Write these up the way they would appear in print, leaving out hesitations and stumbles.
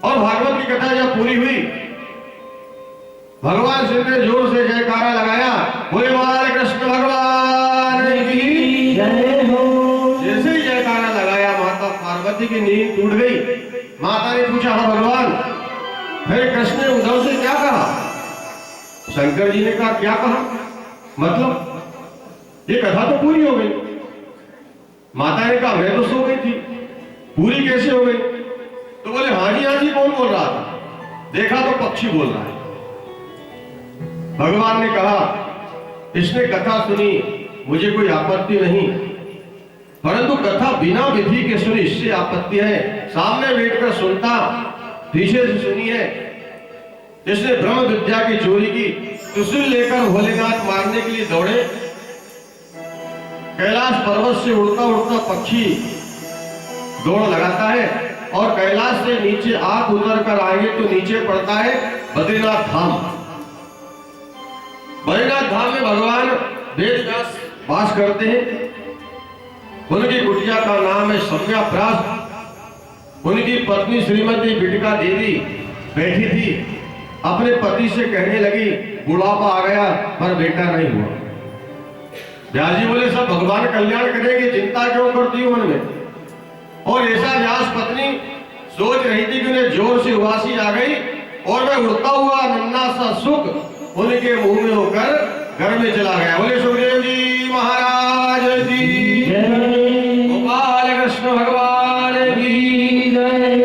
और भागवत की कथा जब पूरी हुई, भगवान शिव ने जोर से जयकारा लगाया, बोले बाल कृष्ण भगवान की जय हो। जैसे ही जयकारा लगाया माता पार्वती की नींद टूट गई। माता ने पूछा, हाँ भगवान, फिर कृष्ण ने उद्धव से क्या कहा? शंकर जी ने कहा, क्या कहा? मतलब ये कथा तो पूरी हो गई। माता ने कहा, मैं तो सो गई थी, पूरी कैसे हो गई? तो बोले, हाँ जी कौन बोल रहा था? देखा तो पक्षी बोल रहा है। भगवान ने कहा, इसने कथा सुनी, मुझे कोई आपत्ति नहीं, परंतु कथा बिना विधि के सुनी, इससे आपत्ति है। सामने बैठकर सुनता, पीछे से सुनी है। जिसने ब्रह्म विद्या की चोरी की, त्रिशूल लेकर भोलेनाथ मारने के लिए दौड़े। कैलाश पर्वत से उड़ता उड़ता पक्षी दौड़ लगाता है और कैलाश से नीचे आग उतर कर आएंगे तो नीचे पड़ता है बद्रीनाथ धाम। बद्रीनाथ धाम में भगवान वेद व्यास वास करते हैं। उनकी कुटिया का नाम है सम्याप्रास। उनकी पत्नी श्रीमती बिटिका देवी बैठी थी, अपने पति से कहने लगी, बुढ़ापा आ गया पर बेटा नहीं हुआ। व्यास जी बोले, सब भगवान कल्याण करेंगे, चिंता क्यों करती हो मन में? और ऐसा व्यास पत्नी सोच रही थी कि उन्हें जोर से उबासी आ गई और मैं उड़ता हुआ नन्हा सा सुख उनके मुंह में होकर घर में चला गया। बोले सुखदेव जी महाराज की जय, गोपाल कृष्ण भगवान की जय।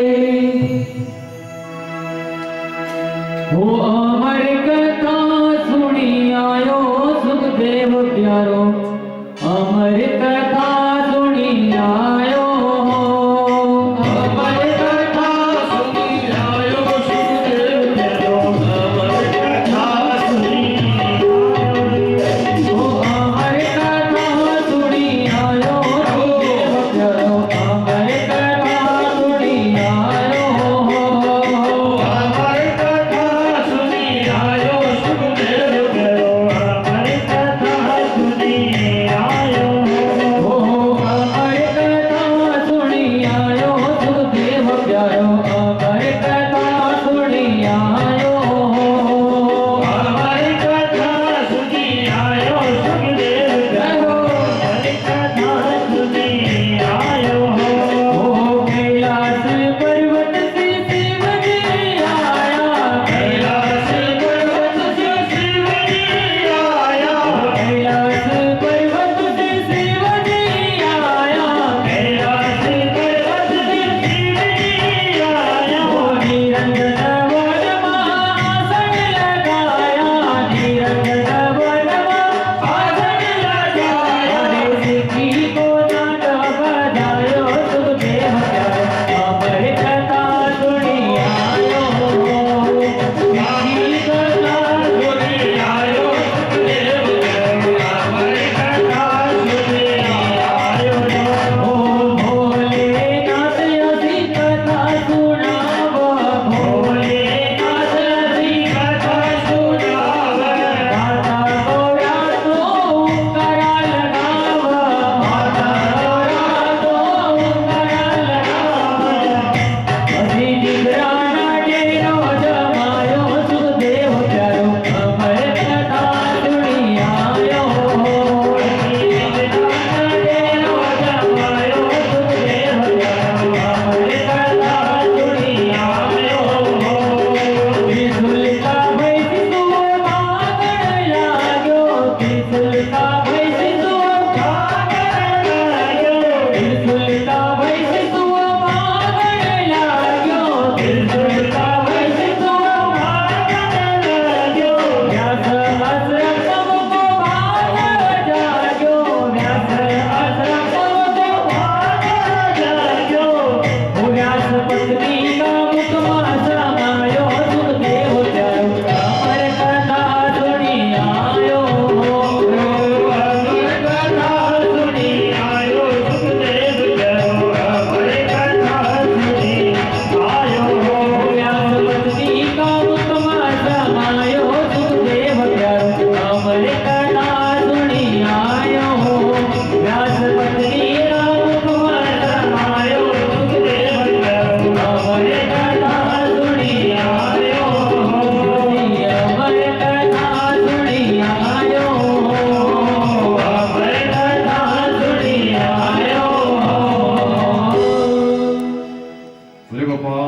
वो अमर कथा सुनी आयो सुखदेव प्यारो, अमर कथा सुनी आयो, अमर कथा सुनी आयो सुखदेव प्यारो, अमर कथा सुनी आयो, वो अमर कथा सुनी आयो सुखदेव प्यारो, अमर कथा सुनी आयो, अमर कथा सुनी आयो सुखदेव प्यारो, अमर कथा सुनी आयो।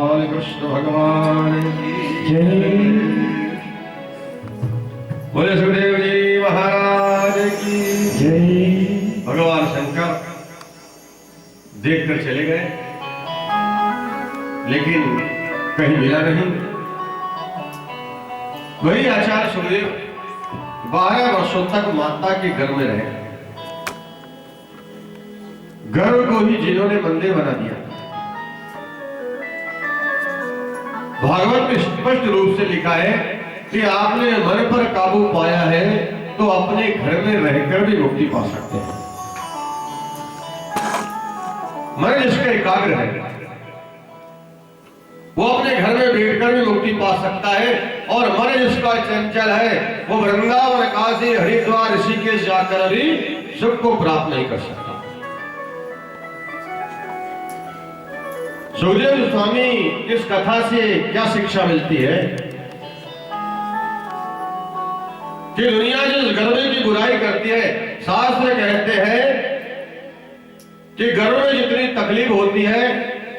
गोपाल कृष्ण भगवान की जय। बोले सुखदेव जी महाराज की जय। भगवान शंकर देखकर चले गए, लेकिन कहीं मिला नहीं। वही आचार्य सुखदेव 12 वर्षों तक माता के घर में रहे। गर्भ को ही जिन्होंने मंदिर बना दिया। भागवत में स्पष्ट रूप से लिखा है कि आपने मन पर काबू पाया है तो अपने घर में रहकर भी मुक्ति पा सकते हैं। मन जिसका एकाग्र है वो अपने घर में बैठकर भी मुक्ति पा सकता है, और मन जिसका चंचल है वो वृंदावन, काशी, हरिद्वार, ऋषिकेश जाकर भी सुख को प्राप्त नहीं कर सकता। सुखदेव स्वामी इस कथा से क्या शिक्षा मिलती है कि दुनिया जिस गर्व की बुराई करती है, शास्त्र कहते हैं कि गर्व में जितनी तकलीफ होती है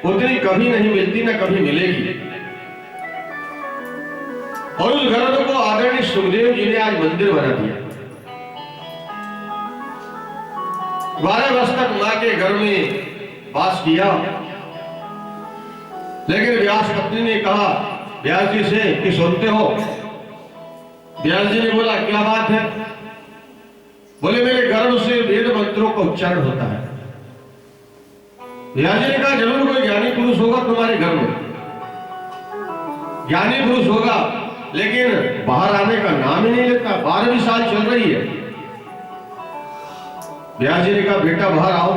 उतनी कभी नहीं मिलती, ना कभी मिलेगी। और उस गर्व को आदरणीय सुखदेव जी ने आज मंदिर बना दिया। 12 वर्ष तक मां के घर में वास किया, लेकिन व्यास पत्नी ने कहा व्यास जी से कि सुनते हो? व्यास जी ने बोला क्या बात है? बोले मेरे गर्भ से वेद मंत्रों का उच्चारण होता है। व्यास जी ने कहा जरूर कोई ज्ञानी पुरुष होगा तुम्हारे घर में, ज्ञानी पुरुष होगा, लेकिन बाहर आने का नाम ही नहीं लेता। 12वीं साल चल रही है। व्यास जी ने कहा बेटा बाहर आओ,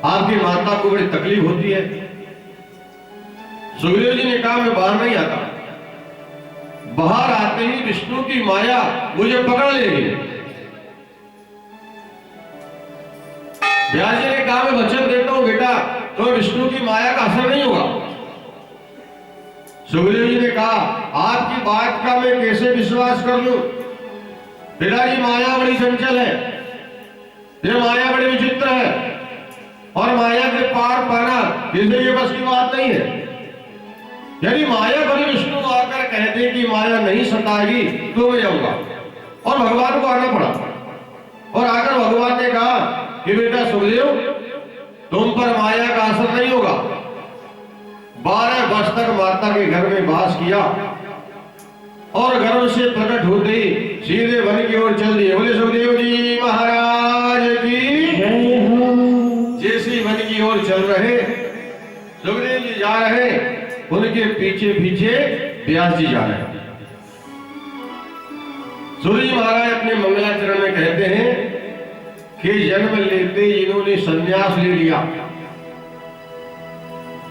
आपकी माता को बड़ी तकलीफ होती है। सुखदेव जी ने कहा मैं बाहर नहीं आता, बाहर आते ही विष्णु की माया मुझे पकड़ लेगी। व्यास जी ने कहा मैं वचन देता हूं बेटा, तो विष्णु की माया का असर नहीं होगा। सुखदेव जी ने कहा आपकी बात का मैं कैसे विश्वास कर लूं? पिताजी माया बड़ी चंचल है, ये माया बड़ी विचित्र है, और माया के पार पाना किसी के बस की बात नहीं है। यदि माया बड़ी विष्णु आकर कहते कि माया नहीं सताएगी तो मैं जाऊंगा, और भगवान को आना पड़ा। और आकर भगवान ने कहा कि बेटा सुखदेव तुम पर माया का असर नहीं होगा। 12 वर्ष तक माता के घर में वास किया, और गर्भ से प्रकट होते ही सीधे वन की ओर चल दिए। बोले सुखदेव जी महाराज की जय हो। जैसे वन की ओर चल रहे सुखदेव जी जा रहे, उनके पीछे पीछे व्यास जी जा रहे हैं। सूर्य महाराज अपने मंगलाचरण में कहते हैं कि जन्म लेते इन्होंने संन्यास ले लिया,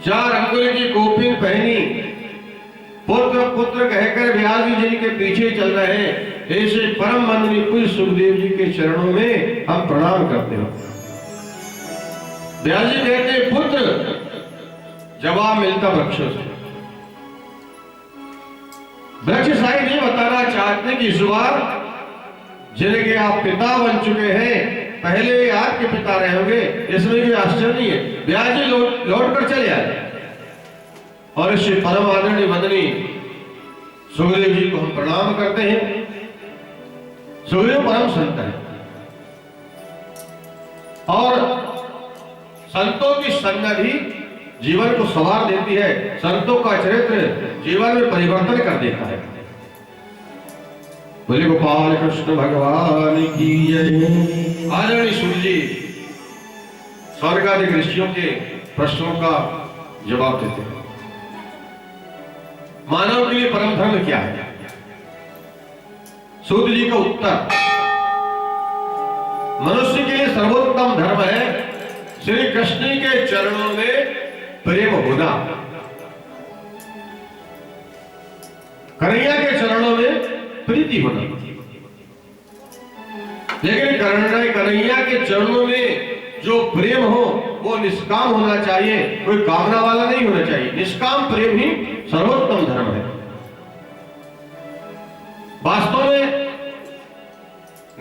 4 अंगुल की कोपिन पहनी, पुत्र पुत्र कहकर व्यास जी जिनके पीछे चल रहे हैं। ऐसे परम वंदनीय पूज्य सुखदेव जी के चरणों में हम प्रणाम करते हैं। व्यास जी कहते पुत्र, जवाब मिलता वृक्षों से। वृक्ष शायद ये बताना चाहते कि इस बार जिनके आप पिता बन चुके हैं, पहले आपके पिता रहे होंगे, इसमें कोई आश्चर्य नहीं है। व्यास जी लौट कर चले आए, और इस परम आदरणीय वंदनीय सुखदेव जी को हम प्रणाम करते हैं। सुखदेव परम संत है, और संतों की सन्निधि जीवन को संवार देती है। संतों का चरित्र जीवन में परिवर्तन कर देता है। बोले गोपाल कृष्ण भगवान की जय। आदरणीय सूर्य जी स्वर्गाधिक ऋषियों के प्रश्नों का जवाब देते हैं। मानव के लिए परम धर्म क्या है? सूर्य जी का उत्तर, मनुष्य के लिए सर्वोत्तम धर्म है श्री कृष्ण के चरणों में प्रेम होना, कन्हैया के चरणों में प्रीति होना। लेकिन कन्हैया के चरणों में जो प्रेम हो वो निष्काम होना चाहिए, कोई कामना वाला नहीं होना चाहिए। निष्काम प्रेम ही सर्वोत्तम धर्म है। वास्तव में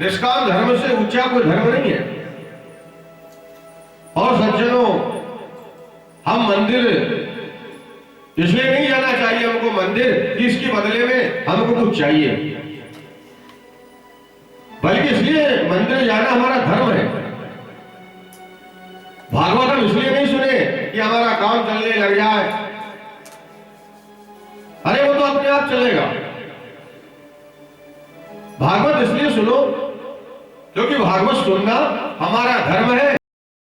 निष्काम धर्म से ऊंचा कोई धर्म नहीं है। और सज्जनों, हम मंदिर मंदिर कि इसके बदले में हमको कुछ चाहिए, बल्कि इसलिए मंदिर जाना हमारा धर्म है। भागवत हम इसलिए नहीं सुने कि हमारा काम चलने लग जाए, अरे वो तो अपने आप चलेगा। भागवत इसलिए सुनो क्योंकि भागवत सुनना हमारा धर्म है।